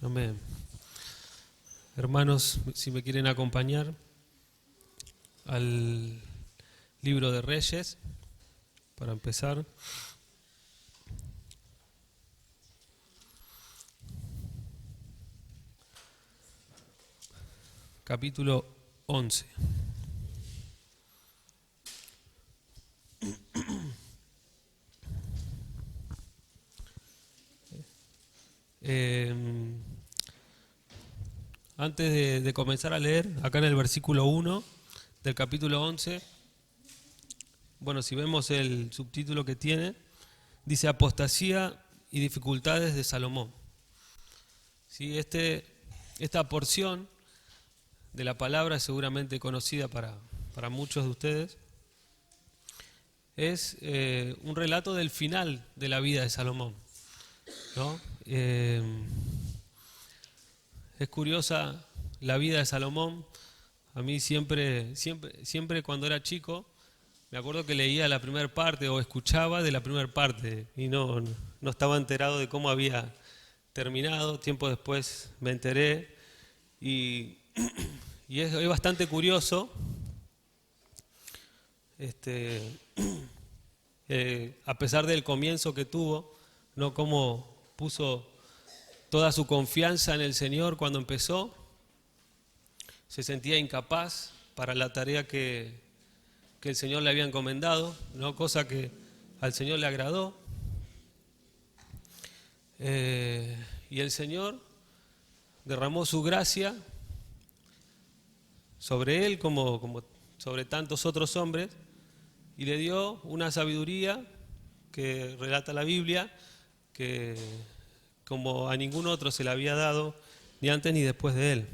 Amén. Hermanos, si me quieren acompañar al libro de Reyes, para empezar. Capítulo 11. Antes de comenzar a leer, acá en el versículo 1 del capítulo 11, bueno, si vemos el subtítulo que tiene, dice Apostasía y dificultades de Salomón. ¿Sí? Esta porción de la palabra, seguramente conocida para muchos de ustedes, es un relato del final de la vida de Salomón, ¿no? Es curiosa la vida de Salomón. A mí siempre cuando era chico, me acuerdo que leía la primera parte o escuchaba de la primera parte y no estaba enterado de cómo había terminado. Tiempo después me enteré y es bastante curioso, a pesar del comienzo que tuvo, ¿no? Cómo puso toda su confianza en el Señor cuando empezó. Se sentía incapaz para la tarea que el Señor le había encomendado, ¿no? Cosa que al Señor le agradó. Y el Señor derramó su gracia sobre él como sobre tantos otros hombres y le dio una sabiduría que relata la Biblia que como a ningún otro se le había dado ni antes ni después de él.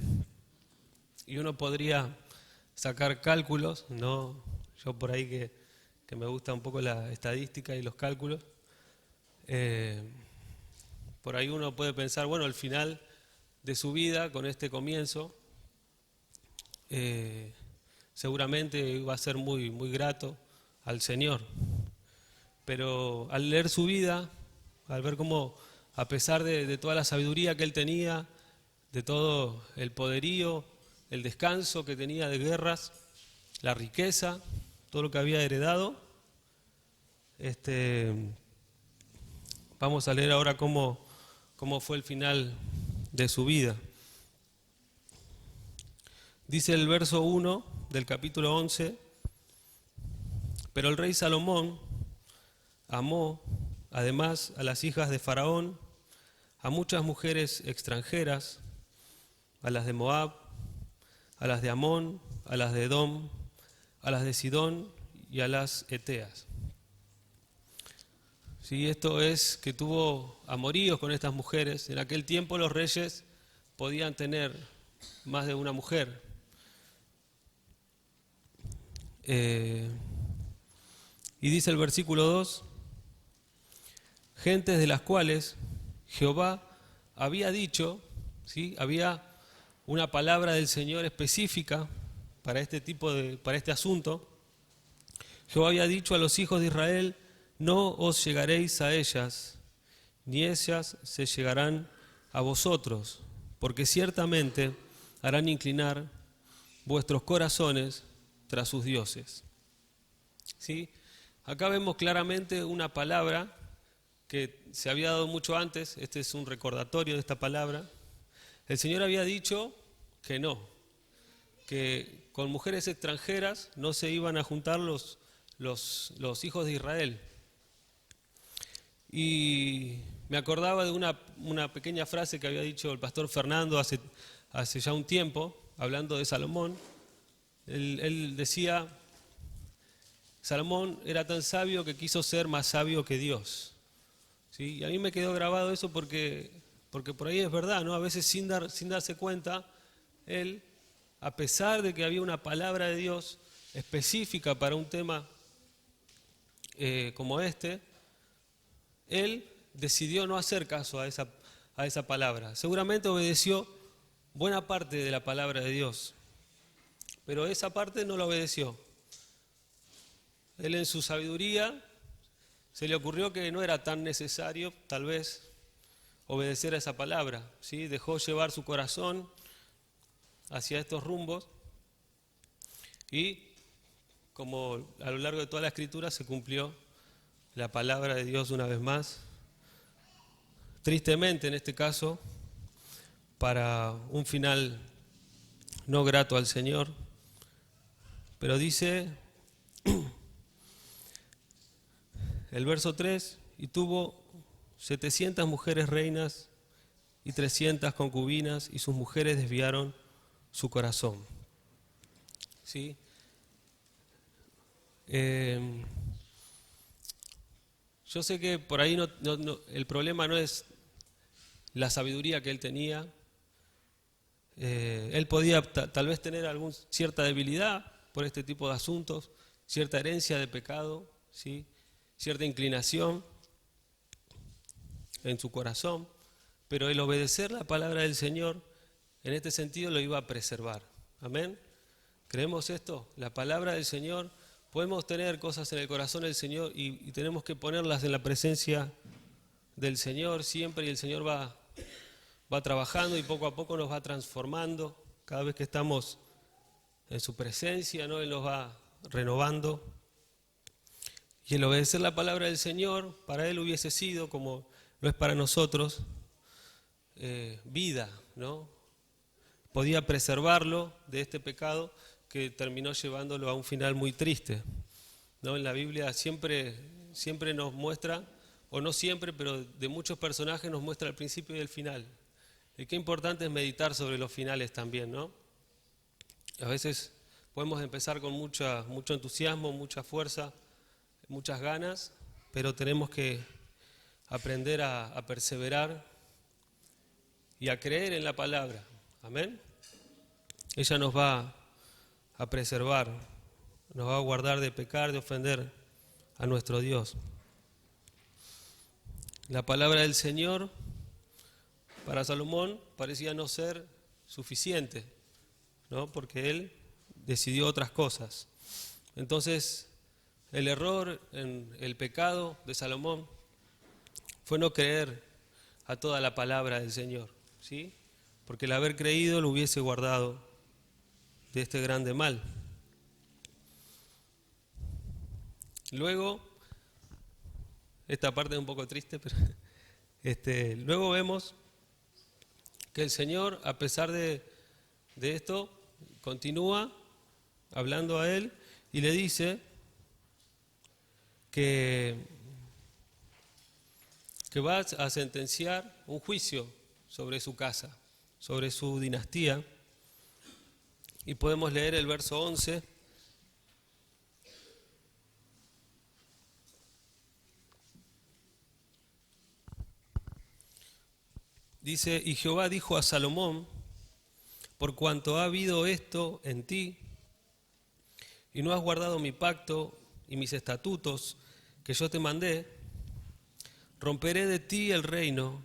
Y uno podría sacar cálculos, ¿no? Yo por ahí que me gusta un poco la estadística y los cálculos, por ahí uno puede pensar, bueno, al final de su vida, con este comienzo, seguramente iba a ser muy, muy grato al Señor. Pero al leer su vida, al ver cómo, a pesar de toda la sabiduría que él tenía, de todo el poderío, el descanso que tenía de guerras, la riqueza, todo lo que había heredado, vamos a leer ahora cómo fue el final de su vida. Dice el verso 1 del capítulo 11, pero el rey Salomón amó, además, a las hijas de Faraón, a muchas mujeres extranjeras, a las de Moab, a las de Amón, a las de Edom, a las de Sidón y a las Eteas. Sí, esto es que tuvo amoríos con estas mujeres. En aquel tiempo los reyes podían tener más de una mujer. Y dice el versículo 2, gentes de las cuales Jehová había dicho, ¿sí? Había una palabra del Señor específica para para este asunto. Jehová había dicho a los hijos de Israel, no os llegaréis a ellas, ni ellas se llegarán a vosotros, porque ciertamente harán inclinar vuestros corazones tras sus dioses. ¿Sí? Acá vemos claramente una palabra que se había dado mucho antes. Este es un recordatorio de esta palabra. El Señor había dicho que no, que con mujeres extranjeras no se iban a juntar los hijos de Israel. Y me acordaba de una pequeña frase que había dicho el pastor Fernando hace ya un tiempo, hablando de Salomón. Él decía, Salomón era tan sabio que quiso ser más sabio que Dios. ¿Sí? Y a mí me quedó grabado eso porque por ahí es verdad, ¿no? A veces sin darse cuenta, él, a pesar de que había una palabra de Dios específica para un tema como este, él decidió no hacer caso a esa palabra. Seguramente obedeció buena parte de la palabra de Dios, pero esa parte no la obedeció. Él en su sabiduría se le ocurrió que no era tan necesario, tal vez, obedecer a esa palabra, ¿sí? Dejó llevar su corazón hacia estos rumbos y como a lo largo de toda la Escritura se cumplió la palabra de Dios una vez más, tristemente en este caso, para un final no grato al Señor, pero dice el verso 3, y tuvo 700 mujeres reinas y 300 concubinas, y sus mujeres desviaron su corazón. ¿Sí? Yo sé que por ahí el problema no es la sabiduría que él tenía. Él podía tal vez tener cierta debilidad por este tipo de asuntos, cierta herencia de pecado, ¿sí? Cierta inclinación en su corazón, pero el obedecer la palabra del Señor en este sentido lo iba a preservar. Amén. ¿Creemos esto? La palabra del Señor, podemos tener cosas en el corazón del Señor y tenemos que ponerlas en la presencia del Señor siempre, y el Señor va trabajando y poco a poco nos va transformando. Cada vez que estamos en su presencia, ¿no? Él nos va renovando. Y el obedecer la palabra del Señor, para Él hubiese sido, como lo es para nosotros, vida, ¿no? Podía preservarlo de este pecado que terminó llevándolo a un final muy triste, ¿no? En la Biblia siempre nos muestra, o no siempre, pero de muchos personajes nos muestra el principio y el final. Y qué importante es meditar sobre los finales también, ¿no? A veces podemos empezar con mucho entusiasmo, mucha fuerza, muchas ganas, pero tenemos que aprender a perseverar y a creer en la palabra. Amén. Ella nos va a preservar, nos va a guardar de pecar, de ofender a nuestro Dios. La palabra del Señor para Salomón parecía no ser suficiente, ¿no? Porque él decidió otras cosas. Entonces, el error, el pecado de Salomón fue no creer a toda la palabra del Señor, ¿sí? Porque el haber creído lo hubiese guardado de este grande mal. Luego, esta parte es un poco triste, pero luego vemos que el Señor, a pesar de esto, continúa hablando a él y le dice que va a sentenciar un juicio sobre su casa, sobre su dinastía. Y podemos leer el verso 11. Dice, y Jehová dijo a Salomón, por cuanto ha habido esto en ti, y no has guardado mi pacto y mis estatutos que yo te mandé, romperé de ti el reino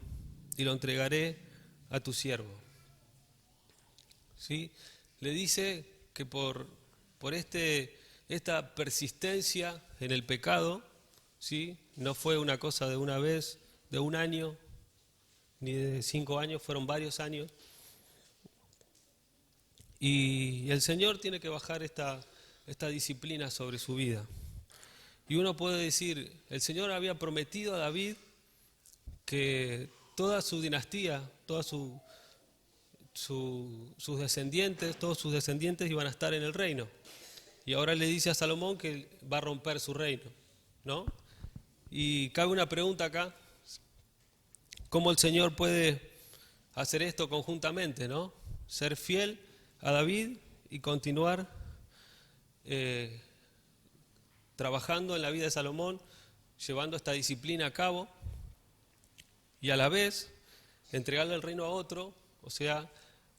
y lo entregaré a tu siervo. ¿Sí? Le dice que por esta persistencia en el pecado, ¿sí? No fue una cosa de una vez, de un año, ni de 5 años, fueron varios años. Y el Señor tiene que bajar esta disciplina sobre su vida. Y uno puede decir, el Señor había prometido a David que toda su dinastía, todos sus descendientes iban a estar en el reino. Y ahora le dice a Salomón que va a romper su reino, ¿no? Y cabe una pregunta acá, ¿cómo el Señor puede hacer esto conjuntamente, ¿no? Ser fiel a David y continuar trabajando en la vida de Salomón, llevando esta disciplina a cabo y a la vez entregarle el reino a otro, o sea,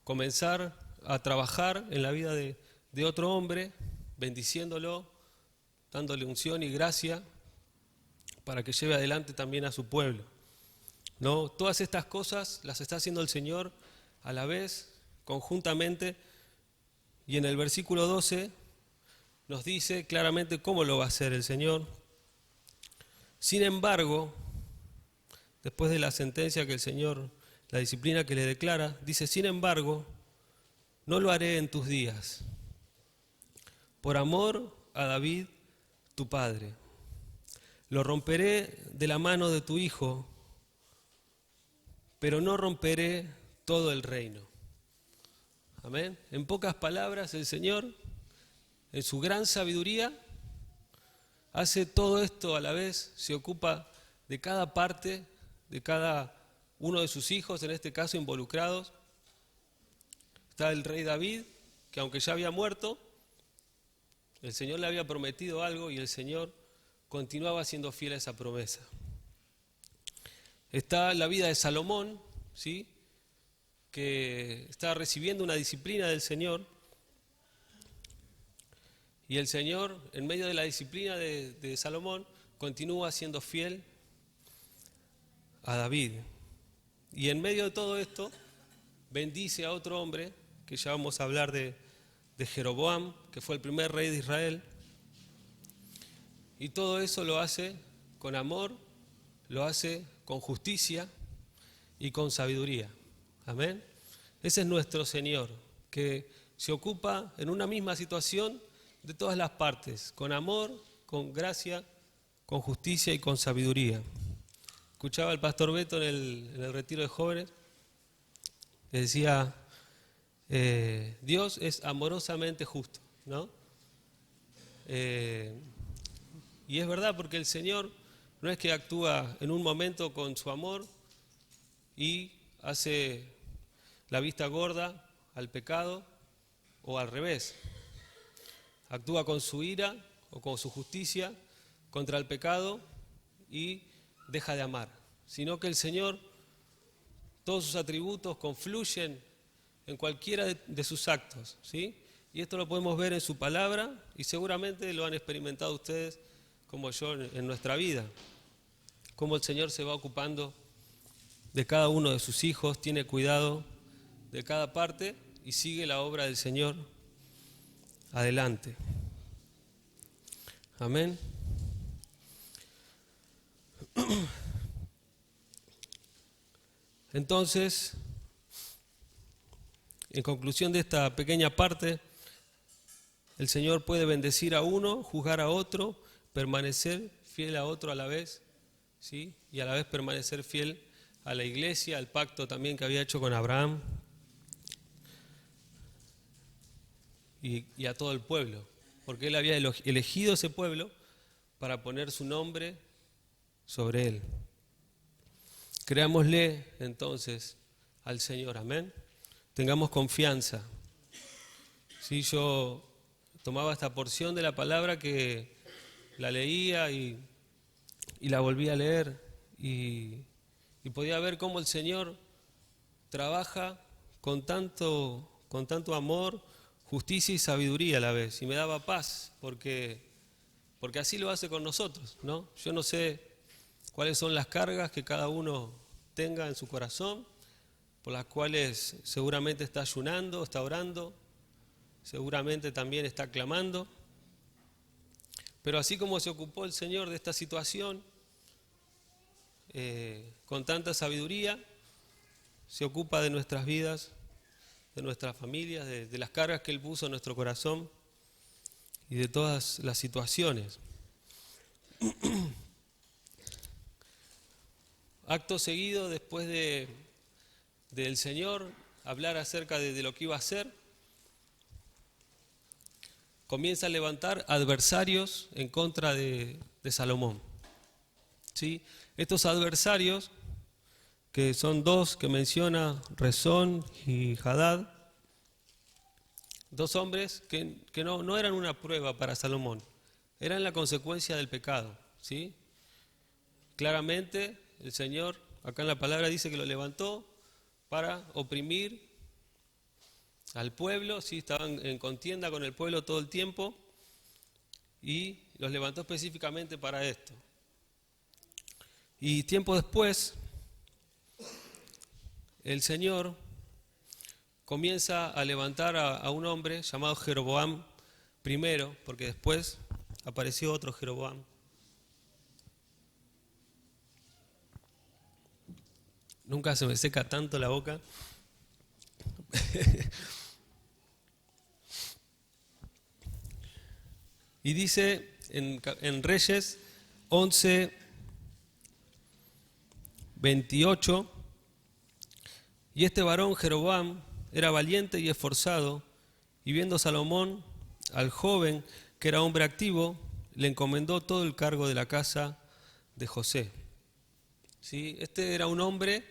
comenzar a trabajar en la vida de otro hombre, bendiciéndolo, dándole unción y gracia para que lleve adelante también a su pueblo, ¿no? Todas estas cosas las está haciendo el Señor a la vez, conjuntamente, y en el versículo 12 nos dice claramente cómo lo va a hacer el Señor. Sin embargo, después de la sentencia que el Señor, la disciplina que le declara, dice: sin embargo, no lo haré en tus días, por amor a David, tu padre. Lo romperé de la mano de tu hijo, pero no romperé todo el reino. Amén. En pocas palabras, el Señor, en su gran sabiduría, hace todo esto a la vez, se ocupa de cada parte, de cada uno de sus hijos, en este caso involucrados. Está el rey David, que aunque ya había muerto, el Señor le había prometido algo y el Señor continuaba siendo fiel a esa promesa. Está la vida de Salomón, ¿sí?, que está recibiendo una disciplina del Señor, y el Señor, en medio de la disciplina de Salomón, continúa siendo fiel a David. Y en medio de todo esto, bendice a otro hombre, que ya vamos a hablar de Jeroboam, que fue el primer rey de Israel. Y todo eso lo hace con amor, lo hace con justicia y con sabiduría. Amén. Ese es nuestro Señor, que se ocupa en una misma situación de todas las partes, con amor, con gracia, con justicia y con sabiduría. Escuchaba al pastor Beto en el retiro de jóvenes, que decía: Dios es amorosamente justo, ¿no? Y es verdad, porque el Señor no es que actúa en un momento con su amor y hace la vista gorda al pecado, o al revés. Actúa con su ira o con su justicia contra el pecado y deja de amar. Sino que el Señor, todos sus atributos confluyen en cualquiera de sus actos, ¿sí? Y esto lo podemos ver en su palabra, y seguramente lo han experimentado ustedes como yo en nuestra vida. Cómo el Señor se va ocupando de cada uno de sus hijos, tiene cuidado de cada parte y sigue la obra del Señor adelante. Amén. Entonces, en conclusión de esta pequeña parte, el Señor puede bendecir a uno, juzgar a otro, permanecer fiel a otro a la vez, ¿sí? Y a la vez permanecer fiel a la iglesia, al pacto también que había hecho con Abraham y a todo el pueblo, porque Él había elegido ese pueblo para poner su nombre sobre él. Creámosle entonces al Señor, amén. Tengamos confianza. Sí, yo tomaba esta porción de la palabra, que la leía y la volví a leer, y podía ver cómo el Señor trabaja con tanto amor, justicia y sabiduría a la vez, y me daba paz, porque así lo hace con nosotros, ¿no? Yo no sé cuáles son las cargas que cada uno tenga en su corazón, por las cuales seguramente está ayunando, está orando, seguramente también está clamando, pero así como se ocupó el Señor de esta situación, con tanta sabiduría, se ocupa de nuestras vidas, de nuestras familias, de las cargas que Él puso en nuestro corazón y de todas las situaciones. Acto seguido, después del Señor hablar acerca de lo que iba a hacer, comienza a levantar adversarios en contra de Salomón. ¿Sí? Estos adversarios, que son dos que menciona, Rezón y Hadad, dos hombres que no eran una prueba para Salomón, eran la consecuencia del pecado, ¿sí? Claramente el Señor, acá en la palabra dice que lo levantó para oprimir al pueblo, ¿sí? Estaban en contienda con el pueblo todo el tiempo, y los levantó específicamente para esto. Y tiempo después, el Señor comienza a levantar a un hombre llamado Jeroboam primero, porque después apareció otro Jeroboam. Nunca se me seca tanto la boca. Y dice en Reyes 11:28, y este varón Jeroboam era valiente y esforzado, y viendo Salomón al joven, que era hombre activo, le encomendó todo el cargo de la casa de José. ¿Sí? Este era un hombre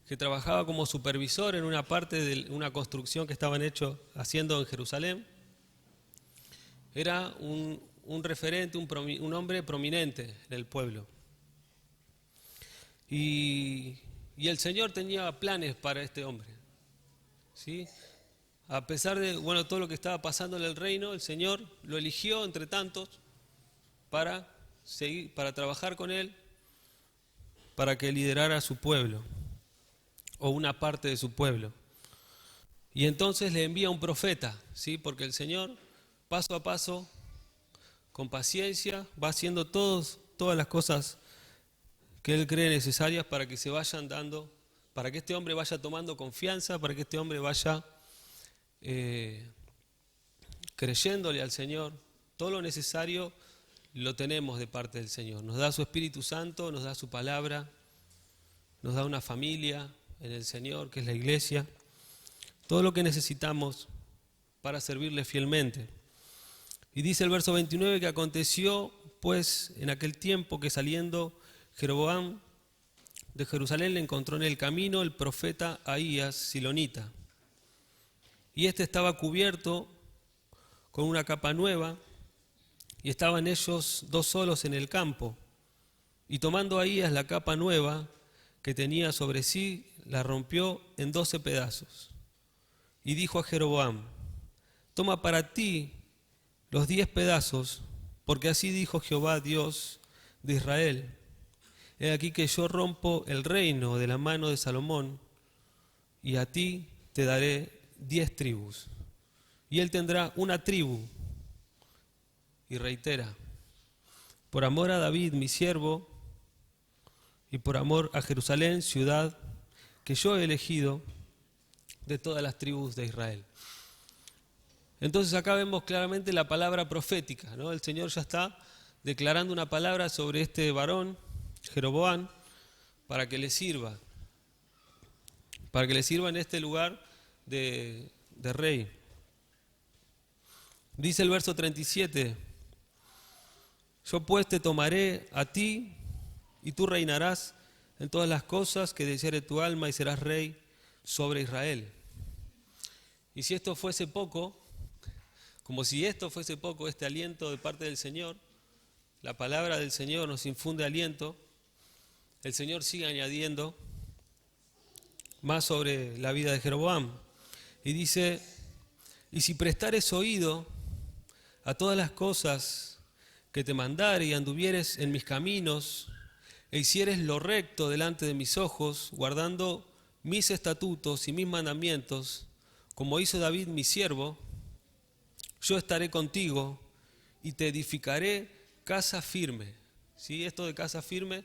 que trabajaba como supervisor en una parte de una construcción que estaban haciendo en Jerusalén. Era un referente, un hombre prominente en el pueblo. Y el Señor tenía planes para este hombre. ¿Sí? A pesar de todo lo que estaba pasando en el reino, el Señor lo eligió entre tantos para trabajar con él, para que liderara a su pueblo, o una parte de su pueblo. Y entonces le envía un profeta, ¿sí? Porque el Señor, paso a paso, con paciencia, va haciendo todas las cosas que Él cree necesarias para que se vayan dando, para que este hombre vaya tomando confianza, para que este hombre vaya creyéndole al Señor. Todo lo necesario lo tenemos de parte del Señor. Nos da su Espíritu Santo, nos da su palabra, nos da una familia en el Señor, que es la iglesia. Todo lo que necesitamos para servirle fielmente. Y dice el verso 29 que aconteció pues en aquel tiempo que saliendo Jeroboam de Jerusalén le encontró en el camino el profeta Ahías silonita. Y este estaba cubierto con una capa nueva, y estaban ellos dos solos en el campo. Y tomando Ahías la capa nueva que tenía sobre sí, la rompió en 12 pedazos. Y dijo a Jeroboam: toma para ti los 10 pedazos, porque así dijo Jehová Dios de Israel: he aquí que yo rompo el reino de la mano de Salomón, y a ti te daré 10 tribus. Y él tendrá una tribu. Y reitera: por amor a David mi siervo, y por amor a Jerusalén, ciudad que yo he elegido de todas las tribus de Israel. Entonces acá vemos claramente la palabra profética, ¿no? El Señor ya está declarando una palabra sobre este varón, Jeroboam, para que le sirva en este lugar de rey. Dice el verso 37, yo pues te tomaré a ti, y tú reinarás en todas las cosas que deseare tu alma, y serás rey sobre Israel. Y si esto fuese poco, este aliento de parte del Señor, la palabra del Señor nos infunde aliento, el Señor sigue añadiendo más sobre la vida de Jeroboam. Y dice: y si prestares oído a todas las cosas que te mandare, y anduvieres en mis caminos, e hicieres lo recto delante de mis ojos, guardando mis estatutos y mis mandamientos, como hizo David mi siervo, yo estaré contigo y te edificaré casa firme. ¿Sí? Esto de casa firme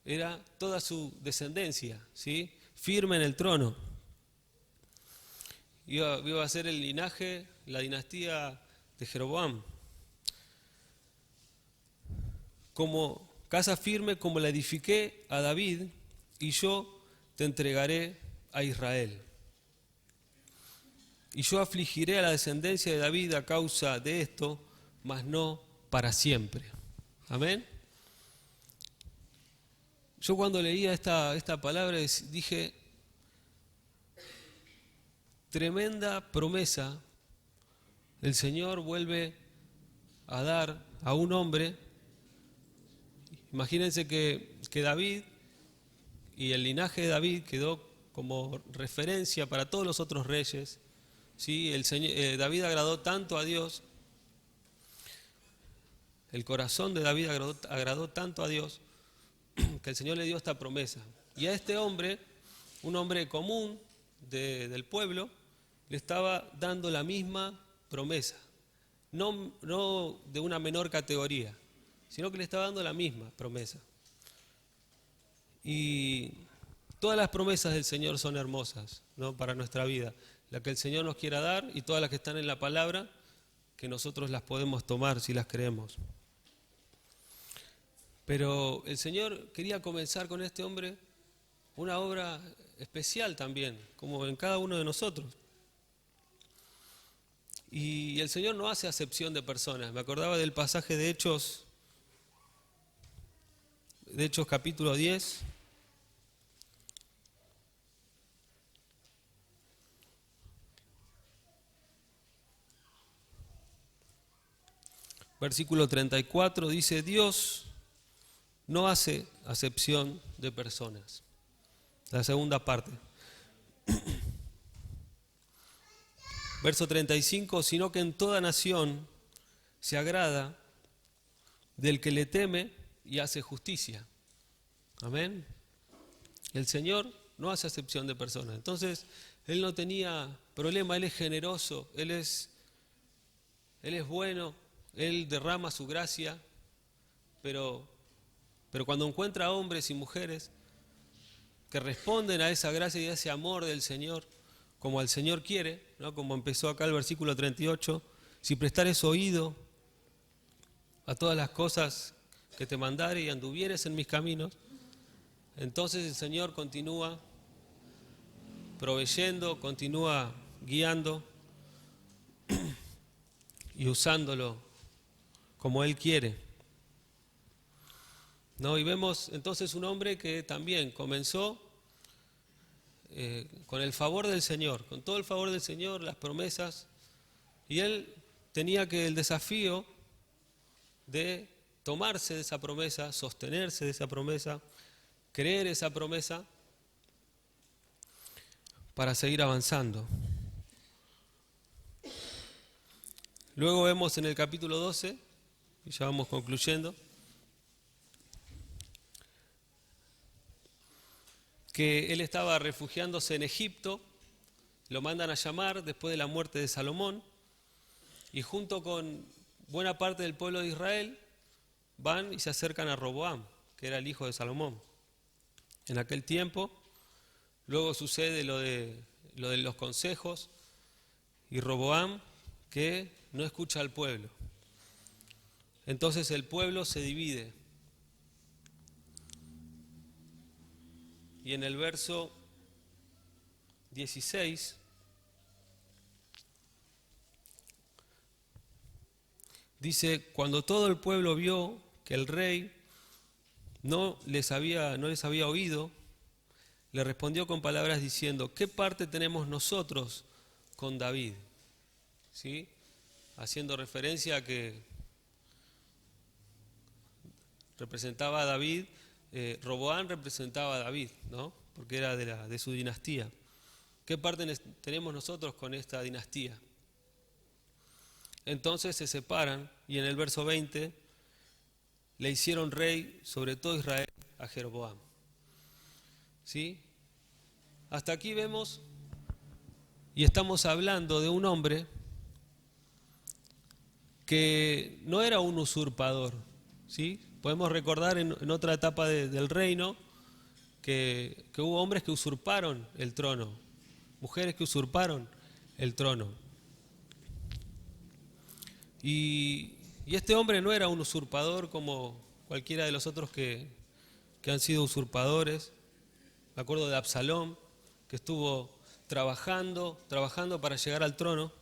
era toda su descendencia, ¿sí? Firme en el trono. Iba a ser el linaje, la dinastía de Jeroboam. Como casa firme, como la edifiqué a David, y yo te entregaré a Israel. Y yo afligiré a la descendencia de David a causa de esto, mas no para siempre. Amén. Yo cuando leía esta palabra dije: tremenda promesa el Señor vuelve a dar a un hombre. Imagínense que David y el linaje de David quedó como referencia para todos los otros reyes. ¿Sí? David agradó tanto a Dios, el corazón de David agradó tanto a Dios, que el Señor le dio esta promesa. Y a este hombre, un hombre común del pueblo, le estaba dando la misma promesa. No de una menor categoría, sino que le estaba dando la misma promesa. Y Todas las promesas del Señor son hermosas, ¿no?, para nuestra vida. La que el Señor nos quiera dar y todas las que están en la palabra, que nosotros las podemos tomar si las creemos. Pero el Señor quería comenzar con este hombre una obra especial también, como en cada uno de nosotros. Y el Señor no hace acepción de personas. Me acordaba del pasaje de Hechos capítulo 10. Versículo 34 dice: Dios no hace acepción de personas. La segunda parte. Verso 35, sino que en toda nación se agrada del que le teme y hace justicia. Amén. El Señor no hace acepción de personas. Entonces, Él no tenía problema, Él es generoso, Él es bueno, Él derrama su gracia, pero cuando encuentra hombres y mujeres que responden a esa gracia y a ese amor del Señor, como el Señor quiere, ¿no?, como empezó acá el versículo 38, si prestares oído a todas las cosas que te mandare y anduvieres en mis caminos, entonces el Señor continúa proveyendo, continúa guiando y usándolo como Él quiere, ¿no? Y vemos entonces un hombre que también comenzó con el favor del Señor, con todo el favor del Señor, las promesas, y él tenía el desafío de tomarse de esa promesa, sostenerse de esa promesa, creer esa promesa para seguir avanzando. Luego vemos en el capítulo 12, y ya vamos concluyendo, que él estaba refugiándose en Egipto, lo mandan a llamar después de la muerte de Salomón, y junto con buena parte del pueblo de Israel van y se acercan a Roboam, que era el hijo de Salomón. En aquel tiempo, luego sucede lo de los consejos, y Roboam que no escucha al pueblo. Entonces el pueblo se divide. Y en el verso 16 dice: cuando todo el pueblo vio que el rey no les había oído, le respondió con palabras diciendo: ¿qué parte tenemos nosotros con David? ¿Sí? Haciendo referencia a que representaba a David, Roboam representaba a David, ¿no?, porque era de su dinastía. ¿Qué parte tenemos nosotros con esta dinastía? Entonces se separan y en el verso 20 le hicieron rey sobre todo Israel a Jeroboam. ¿Sí? Hasta aquí vemos y estamos hablando de un hombre que no era un usurpador. ¿Sí? Podemos recordar en otra etapa del reino que hubo hombres que usurparon el trono, mujeres que usurparon el trono. Y este hombre no era un usurpador como cualquiera de los otros que han sido usurpadores. Me acuerdo de Absalón, que estuvo trabajando para llegar al trono.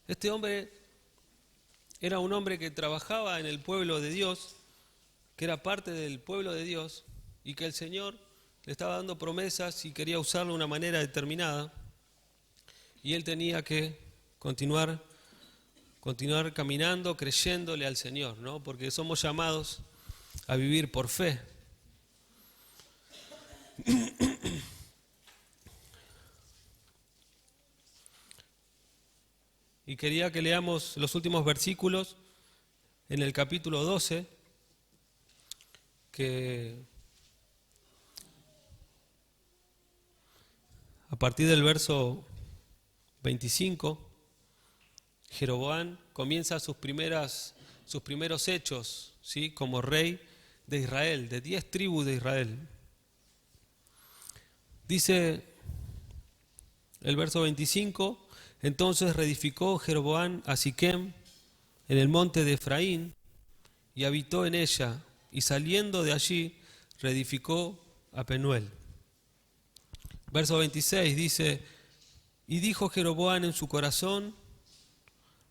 Este hombre era un hombre que trabajaba en el pueblo de Dios, que era parte del pueblo de Dios, y que el Señor le estaba dando promesas y quería usarlo de una manera determinada, y él tenía que continuar caminando, creyéndole al Señor, ¿no? Porque somos llamados a vivir por fe. Y quería que leamos los últimos versículos en el capítulo 12, que a partir del verso 25, Jeroboam comienza sus primeros hechos, ¿sí?, como rey de Israel, de 10 tribus de Israel. Dice el verso 25, entonces reedificó Jeroboam a Siquem en el monte de Efraín y habitó en ella, y saliendo de allí reedificó a Penuel. Verso 26 dice, y dijo Jeroboam en su corazón,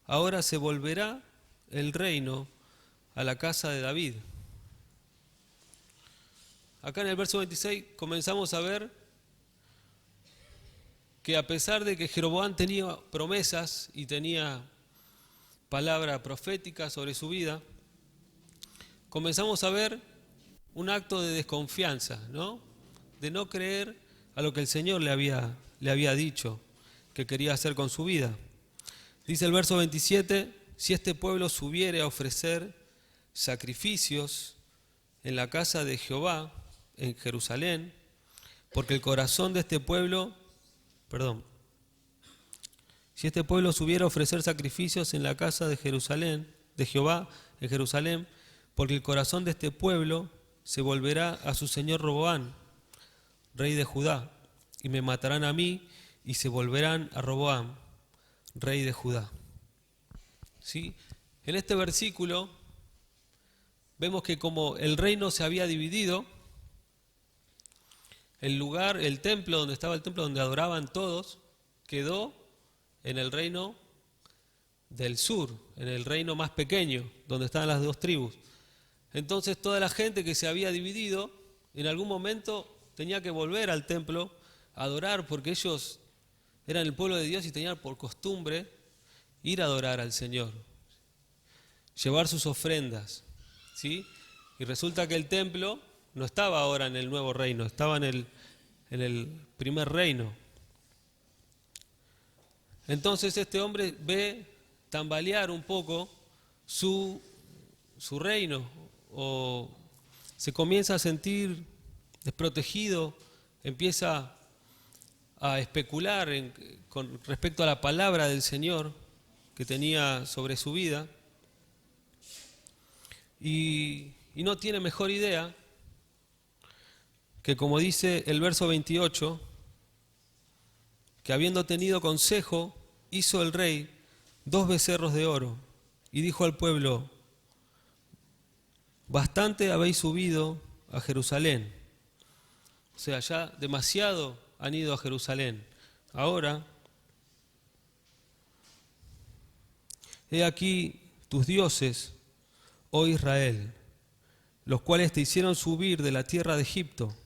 ahora se volverá el reino a la casa de David. Acá en el verso 26 comenzamos a ver que a pesar de que Jeroboam tenía promesas y tenía palabra profética sobre su vida, comenzamos a ver un acto de desconfianza, ¿no? De no creer a lo que el Señor le había dicho que quería hacer con su vida. Dice el verso 27, si este pueblo subiere a ofrecer sacrificios en la casa de Jehová, en Jerusalén, porque el corazón de este pueblo, si este pueblo subiera a ofrecer sacrificios en la casa de Jerusalén, de Jehová, en Jerusalén, porque el corazón de este pueblo se volverá a su señor Roboam, rey de Judá, y me matarán a mí, y se volverán a Roboam, rey de Judá. ¿Sí? En este versículo vemos que como el reino se había dividido, el lugar, el templo donde estaba el templo donde adoraban todos, quedó en el reino del sur, en el reino más pequeño, donde estaban las dos tribus. Entonces toda la gente que se había dividido, en algún momento tenía que volver al templo a adorar, porque ellos eran el pueblo de Dios y tenían por costumbre ir a adorar al Señor, llevar sus ofrendas, ¿sí? Y resulta que el templo no estaba ahora en el nuevo reino, estaba en el primer reino. Entonces este hombre ve tambalear un poco su reino, o se comienza a sentir desprotegido, empieza a especular con respecto a la palabra del Señor que tenía sobre su vida, y no tiene mejor idea que, como dice el verso 28, que habiendo tenido consejo, hizo el rey 2 becerros de oro, y dijo al pueblo, bastante habéis subido a Jerusalén. O sea, ya demasiado han ido a Jerusalén. Ahora, he aquí tus dioses, oh Israel, los cuales te hicieron subir de la tierra de Egipto.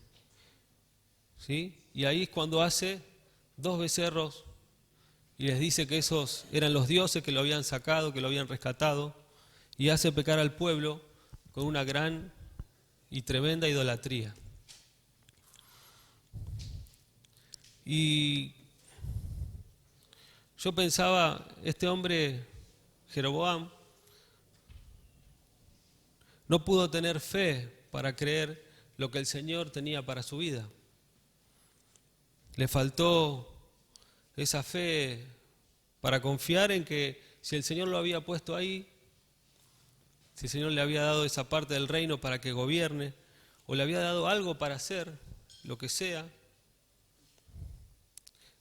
¿Sí? Y ahí es cuando hace 2 becerros y les dice que esos eran los dioses que lo habían sacado, que lo habían rescatado, y hace pecar al pueblo con una gran y tremenda idolatría. Y yo pensaba, este hombre, Jeroboam, no pudo tener fe para creer lo que el Señor tenía para su vida. Le faltó esa fe para confiar en que si el Señor lo había puesto ahí, si el Señor le había dado esa parte del reino para que gobierne, o le había dado algo para hacer, lo que sea,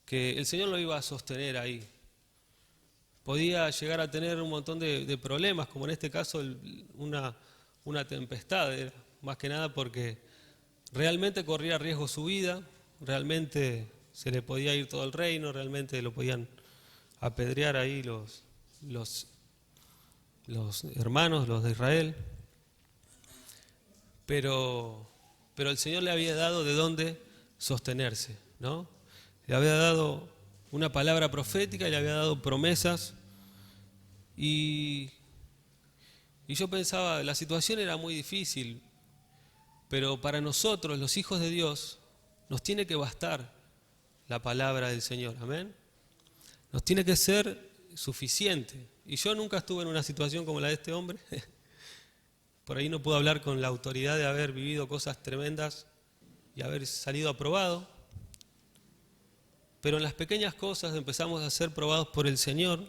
que el Señor lo iba a sostener ahí. Podía llegar a tener un montón de problemas, como en este caso una tempestad, más que nada porque realmente corría riesgo su vida, realmente se le podía ir todo el reino, realmente lo podían apedrear ahí los hermanos, los de Israel, pero el Señor le había dado de dónde sostenerse, ¿no? Le había dado una palabra profética y le había dado promesas, y yo pensaba, la situación era muy difícil, pero para nosotros, los hijos de Dios, nos tiene que bastar la palabra del Señor, amén. Nos tiene que ser suficiente. Y yo nunca estuve en una situación como la de este hombre. Por ahí no puedo hablar con la autoridad de haber vivido cosas tremendas y haber salido aprobado. pero en las pequeñas cosas empezamos a ser probados por el Señor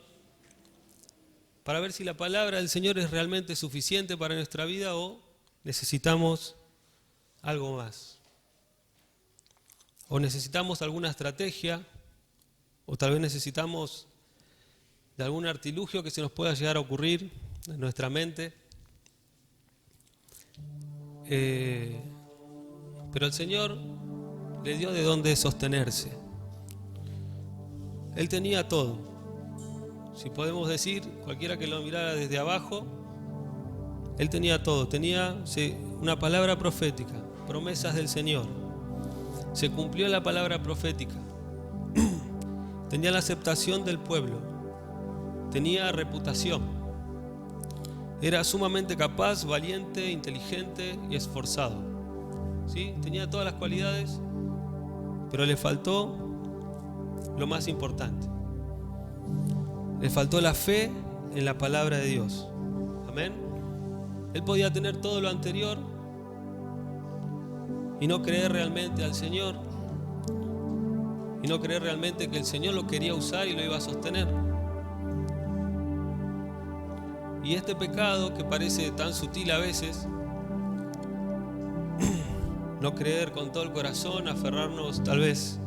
para ver si la palabra del Señor es realmente suficiente para nuestra vida o necesitamos algo más. O necesitamos alguna estrategia, o tal vez necesitamos de algún artilugio que se nos pueda llegar a ocurrir en nuestra mente. Pero el Señor le dio de dónde sostenerse. Él tenía todo. Si podemos decir, cualquiera que lo mirara desde abajo, Él tenía todo. Tenía una palabra profética, promesas del Señor. Se cumplió la palabra profética. Tenía la aceptación del pueblo. Tenía reputación. Era sumamente capaz, valiente, inteligente y esforzado. ¿Sí? Tenía todas las cualidades, pero le faltó lo más importante. Le faltó la fe en la palabra de Dios. Amén. Él podía tener todo lo anterior y no creer realmente al Señor, y no creer realmente que el Señor lo quería usar y lo iba a sostener. Y este pecado, que parece tan sutil a veces, no creer con todo el corazón, aferrarnos tal vez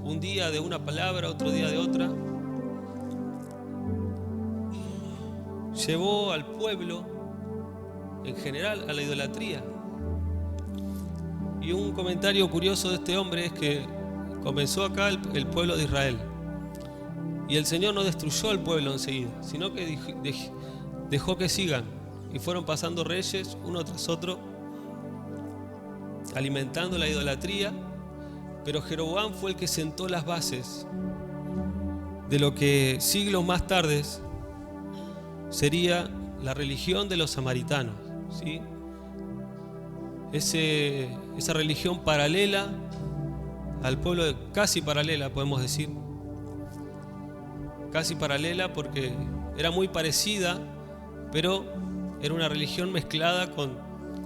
un día de una palabra, otro día de otra, llevó al pueblo en general a la idolatría. Y un comentario curioso de este hombre es que comenzó acá el pueblo de Israel, y el Señor no destruyó el pueblo enseguida, sino que dejó que sigan, y fueron pasando reyes uno tras otro, alimentando la idolatría. Pero Jeroboam fue el que sentó las bases de lo que siglos más tarde sería la religión de los samaritanos, ¿sí? Esa religión paralela al pueblo, casi paralela podemos decir, casi paralela porque era muy parecida, pero era una religión mezclada con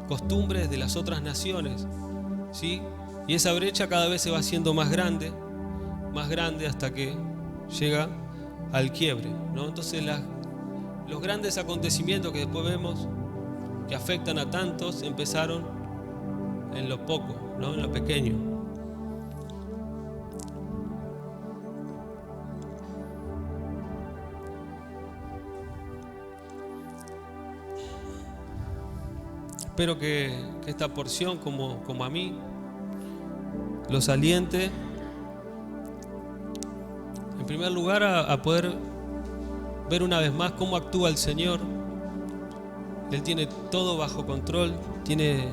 costumbres de las otras naciones, ¿sí? Y esa brecha cada vez se va haciendo más grande hasta que llega al quiebre, ¿no? Entonces los grandes acontecimientos que después vemos que afectan a tantos empezaron en lo poco, ¿no? En lo pequeño. Espero que esta porción, como a mí, los aliente, en primer lugar, a poder ver una vez más cómo actúa el Señor. Él tiene todo bajo control, tiene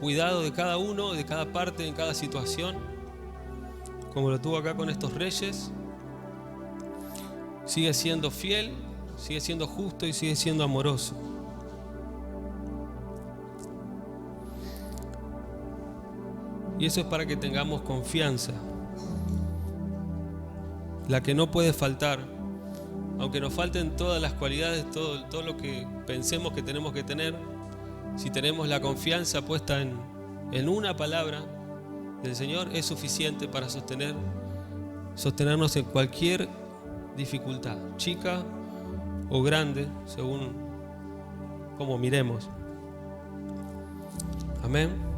cuidado de cada uno, de cada parte, en cada situación, como lo tuvo acá con estos reyes. Sigue siendo fiel, sigue siendo justo y sigue siendo amoroso. Y eso es para que tengamos confianza, la que no puede faltar, aunque nos falten todas las cualidades, todo lo que pensemos que tenemos que tener. Si tenemos la confianza puesta en una palabra del Señor, es suficiente para sostenernos en cualquier dificultad, chica o grande, según como miremos. Amén.